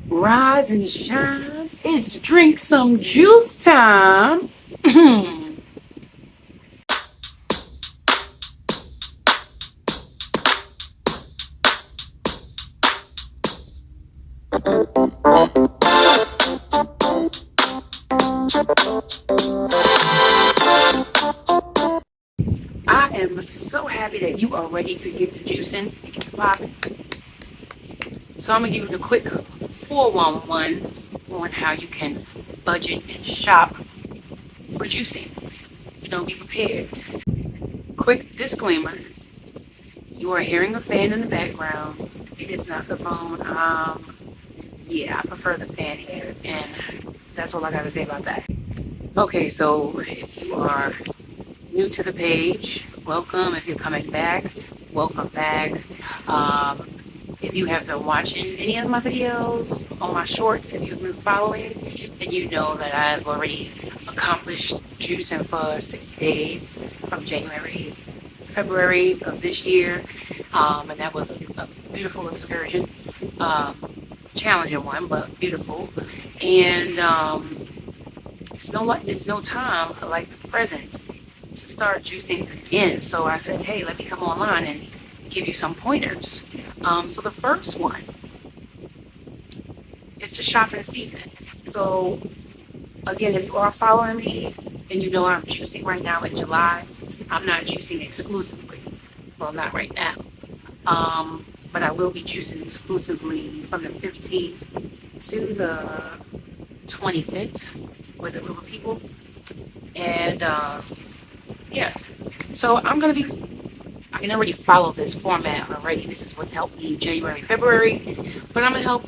Rise and shine. It's drink some juice time. I am so happy that you are ready to get the juice in and get the popping. So I'm gonna give you the quick 411 on how you can budget and shop for juicing. Be prepared. Quick disclaimer: you are hearing a fan in the background. It is not the phone. Yeah, I prefer the fan here, and that's all I gotta say about that. Okay, so if you are new to the page, welcome. If you're coming back, welcome back. Um, if you have been watching any of my videos on my shorts, if you've been following, then you know that I've already accomplished juicing for 60 days from January to February of this year. And that was a beautiful excursion. Challenging one, but beautiful. And it's no time like the present to start juicing again. So I said, hey, let me come online and give you some pointers. So the first one is to shop in season. So again, if you are following me, then you know I'm juicing right now in July. I'm not juicing exclusively. Well, not right now. But I will be juicing exclusively from the 15th to the 25th with a group of people. And yeah, so I can already follow this format already. This is what helped me January, February, but I'll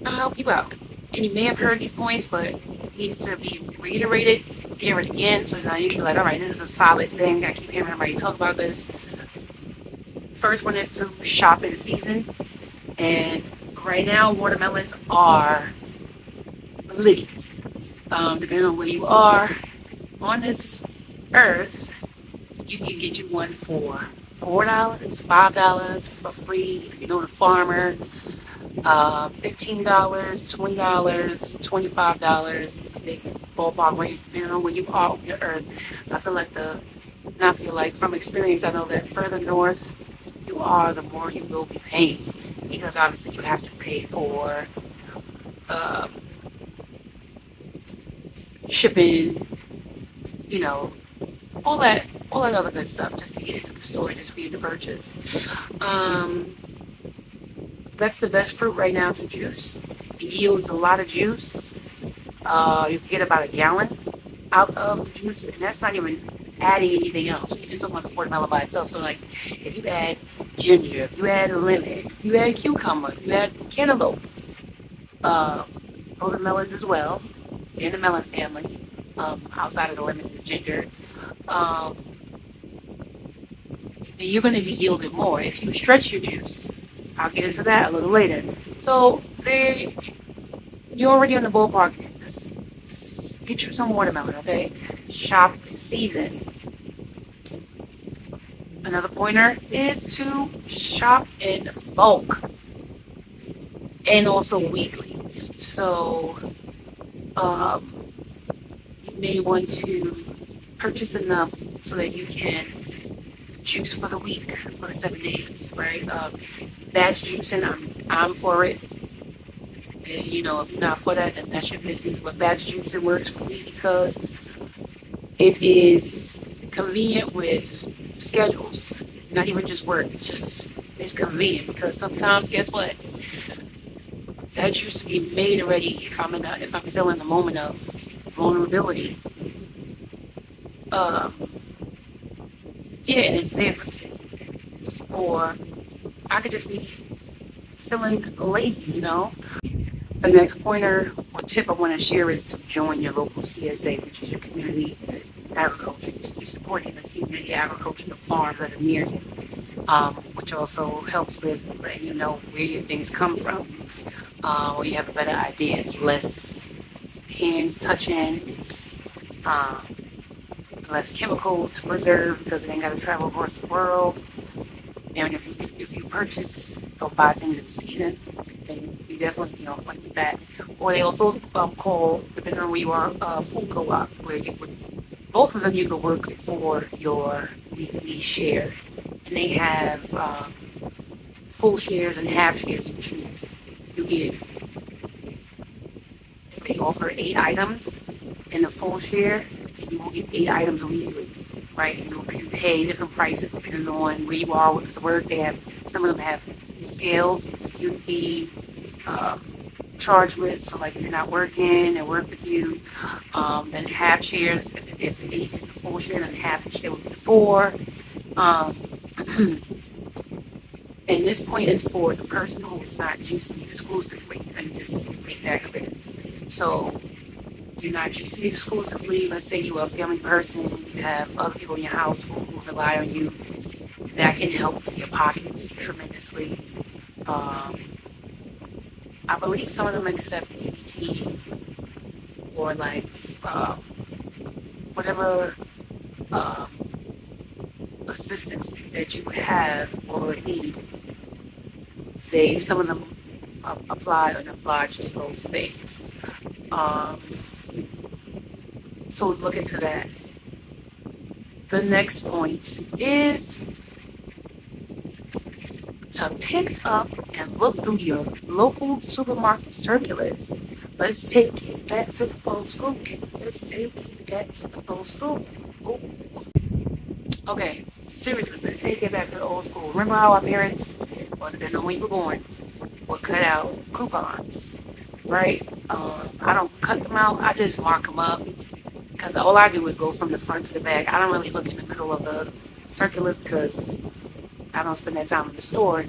help you out. And you may have heard these points, but need to be reiterated, hear it again, so now you can be like, all right, this is a solid thing. I keep hearing everybody talk about this. First one is to shop in season, and right now watermelons are litty. Depending on where you are on this earth, you can get you one for $4, $5 for free if you know the farmer. $15, $20, $25. It's a big ballpark range depending on where you are on your earth. I feel like from experience, I know that further north you are, the more you will be paying, because obviously you have to pay for shipping, you know, all that other good stuff just to get it to the store, just for you to purchase. That's the best fruit right now to juice. It yields a lot of juice. You can get about a gallon out of the juice, and that's not even adding anything else. You're just talking about the watermelon by itself. So, like, if you add ginger, if you add lemon, if you add cucumber, if you add cantaloupe, those are melons as well. They're in the melon family, outside of the lemon and the ginger. Then you're going to be yielding more if you stretch your juice. I'll get into that a little later. So there, you're already in the ballpark. Get you some watermelon, okay? Shop in season. Another pointer is to shop in bulk and also weekly. So you may want to purchase enough so that you can juice for the week, for the 7 days, right? Batch juicing, I'm for it. And, if you're not for that, then that's your business. But batch juicing works for me because it is convenient with schedules. Not even just work. It's convenient because sometimes, guess what? That juice to be made already if I'm feeling the moment of vulnerability. Yeah, and it's there for me. Or I could just be feeling lazy, The next pointer or tip I want to share is to join your local CSA, which is your community agriculture. You're supporting the community agriculture, the farms that are near you, which also helps with letting you know where your things come from, or you have a better idea. It's less hands touching. It's less chemicals to preserve because it ain't got to travel across the world. And if you purchase or buy things in season, then you definitely, like that. Or they also call, depending on where you are, food co-op, where you would, both of them you could work for your weekly share. And they have full shares and half shares, which means you get, if they offer 8 items in the full share, then you will get 8 items weekly, right? And you can pay different prices depending on where you are with the work. They have, some of them have scales for you to be charged with. So like if you're not working and work with you, then half shares, if 8 is the full share, then half the share would be 4. Um, and this point is for the person who is not juicing exclusively. Let me just make that clear. So you're not juicing exclusively. Let's say you're a family person, you have other people in your house who rely on you. That can help with your pockets tremendously. I believe some of them accept EBT or like whatever assistance that you have or need. Some of them apply and oblige to those things. So look into that. The next point is to pick up and look through your local supermarket circulars. Let's take it back to the old school. Let's take it back to the old school. Ooh. Okay, seriously, let's take it back to the old school. Remember how our parents, well, depending on when you were born, would cut out coupons, right? I don't cut them out. I just mark them up because all I do is go from the front to the back. I don't really look in the middle of the circulars because I don't spend that time in the store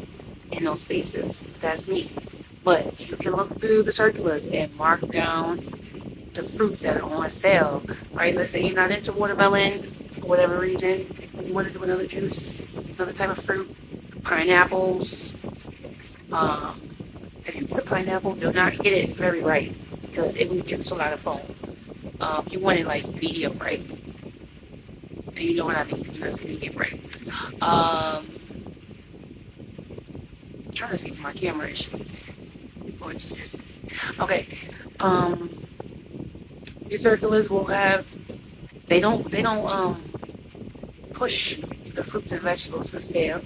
in those spaces. That's me. But you can look through the circulars and mark down the fruits that are on sale, right? Let's say you're not into watermelon for whatever reason. You want to do another juice, another type of fruit, pineapples. If you get a pineapple, do not get it very ripe because it will juice a lot of foam. You want it like medium ripe. And you know what I mean when I say medium ripe. I'm trying to see if my camera is shaking. Or it's just okay. These circulars will have, they don't push the fruits and vegetables for sale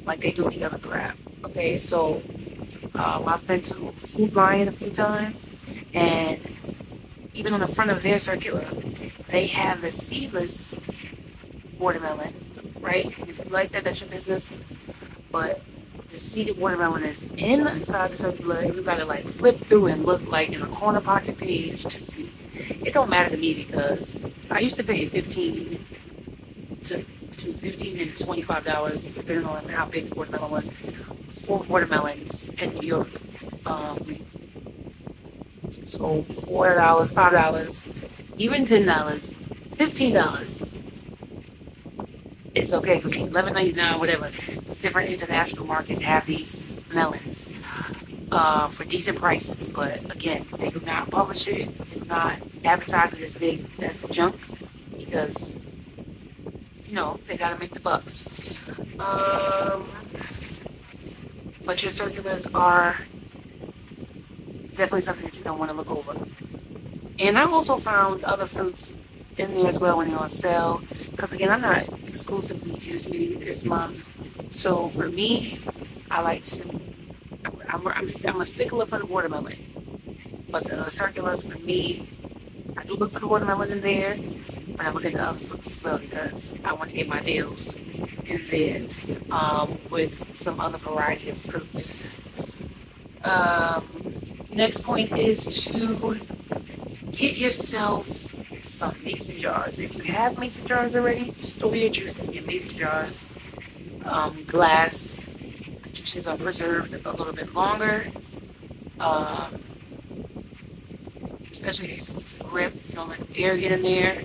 like they do the other crap. Okay, so I've been to Food Lion a few times, and even on the front of their circular, they have the seedless watermelon, right? And if you like that, that's your business. But the seeded watermelon is inside the circular, and you gotta like flip through and look like in a corner pocket page to see. It don't matter to me because I used to pay $15 to $15 and $25, depending on how big the watermelon was, for watermelons in New York. So $4, $5, even $10, $15. It's okay for me. $11.99, whatever. These different international markets have these melons for decent prices. But again, they do not publish it. They do not advertise it as big as the junk because, they gotta make the bucks. But your circulars are definitely something that you don't want to look over. And I also found other fruits in there as well when they're on sale. Because again, I'm not exclusively juicing this month. So for me, I like to, I'm a stickler for the watermelon. But the circulars for me, I do look for the watermelon in there. But I look at the other fruits as well because I want to get my deals in there with some other variety of fruits. Next point is to get yourself some mason jars. If you have mason jars already, store your juice in your mason jars. Glass, the juices are preserved a little bit longer. Especially if you feel it's a grip, you don't let air get in there.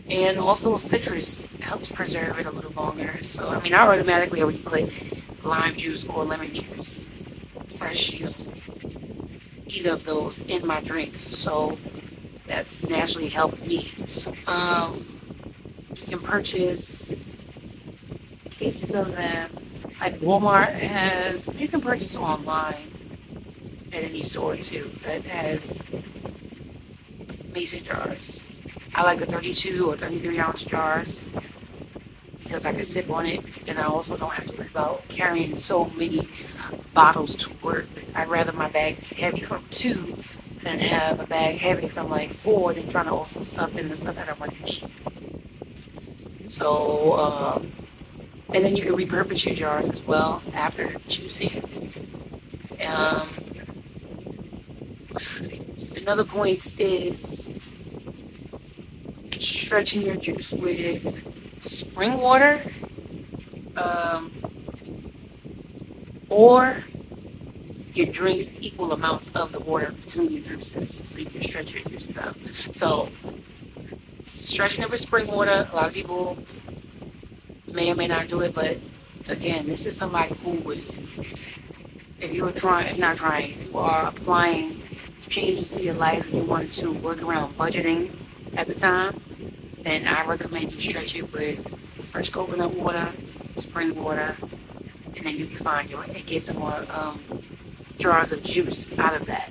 And also citrus helps preserve it a little longer. So, I automatically already put lime juice or lemon juice, fresh, either of those in my drinks. So, that's naturally helped me. You can purchase cases of them. Like Walmart has, you can purchase online at any store too that has mason jars. I like the 32 or 33 ounce jars because I can sip on it, and I also don't have to worry about carrying so many bottles to work. I'd rather my bag be heavy from 2 than have a bag heavy from like 4, than trying to also stuff in the stuff that I want to eat. So, and then you can repurpose your jars as well after juicing. Um, Another point is stretching your juice with spring water, or you drink equal amounts of the water between your juices so you can stretch your juices out. So stretching it with spring water, a lot of people may or may not do it, but again, this is somebody who was, if you are applying changes to your life and you wanted to work around budgeting at the time, then I recommend you stretch it with fresh coconut water, spring water, and then you'll be fine. And get some more jars of juice out of that.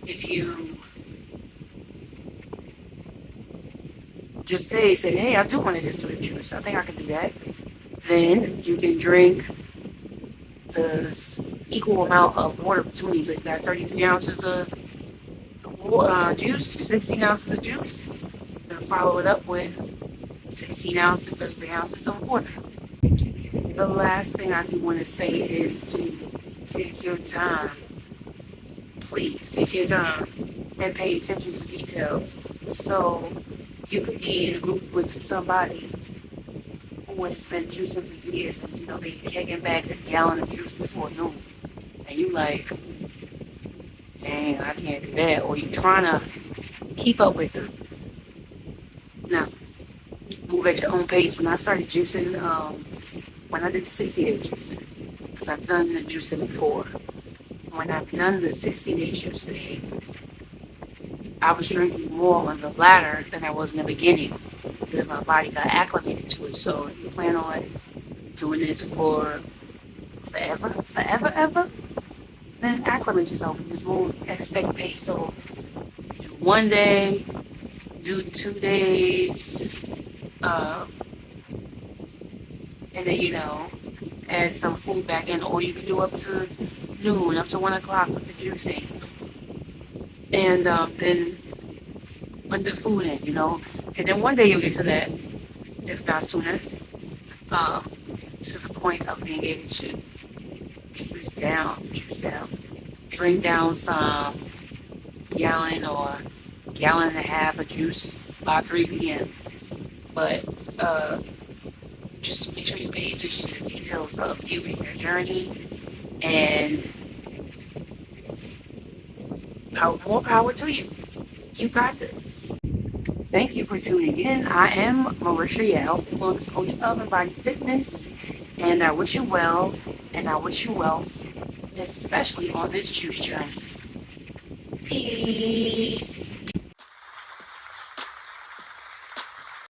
If you just say, hey, I do want to just do the juice, I think I can do that, then you can drink the equal amount of water between. So you got 33 ounces of juice, 16 ounces of juice, and follow it up with 16 ounces, 33 ounces of water. The last thing I do want to say is to take your time. Please take your time and pay attention to details. So you could be in a group with somebody who has been juicing for years, and they kicking back a gallon of juice before noon, and you like, dang, I can't do that. Or you trying to keep up with them. Now, move at your own pace. When I started juicing, when I did the 60-day juicing, because I've done the juicing before. When I've done the 60-day juicing, I was drinking more on the latter than I was in the beginning because my body got acclimated to it. So if you plan on doing this for forever, then acclimate yourself and just move at a steady pace. So do 1 day, do 2 days, and then add some food back in, or you can do up to noon, up to 1 o'clock with the juicing, and then put the food in, and then one day you'll get to that, if not sooner, to the point of being able to juice down, drink down some gallon or gallon and a half of juice by 3 p.m. But just make sure you pay attention to the details of you and your journey, and more power to you. You got this. Thank you for tuning in. I am Marisha, your health and wellness coach of MBody Fitness, and I wish you well, and I wish you wealth, especially on this juice journey. Peace.